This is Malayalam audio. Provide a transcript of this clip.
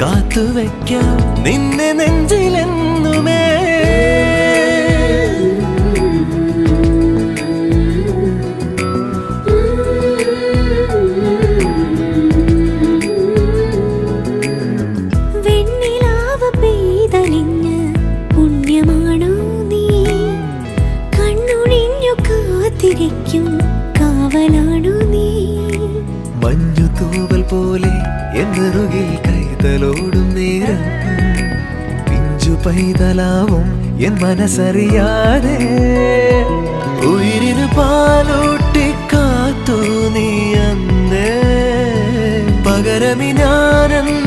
കാത്തുവയ്ക്കാം നിന്നെ നെഞ്ചിലെന്നുമേ. വെണ്ണിലാവ് പെയ്തലിഞ്ഞ് പുണ്യമാണോ നീ? കണ്ണുഴിഞ്ഞു കാത്തിരിക്കും കാവലാണോ നീ? മഞ്ഞു തൂവൽ പോലെ എന്നറുകിൽ കൈതലോടും നേരം പിഞ്ചു പൈതലാവും എൻ മനസ്സറിയാതെ. ഉയിരിന് പാലൂട്ടി കാത്തു നീ അന്നേ, പകരമി ഞാനെന്ന്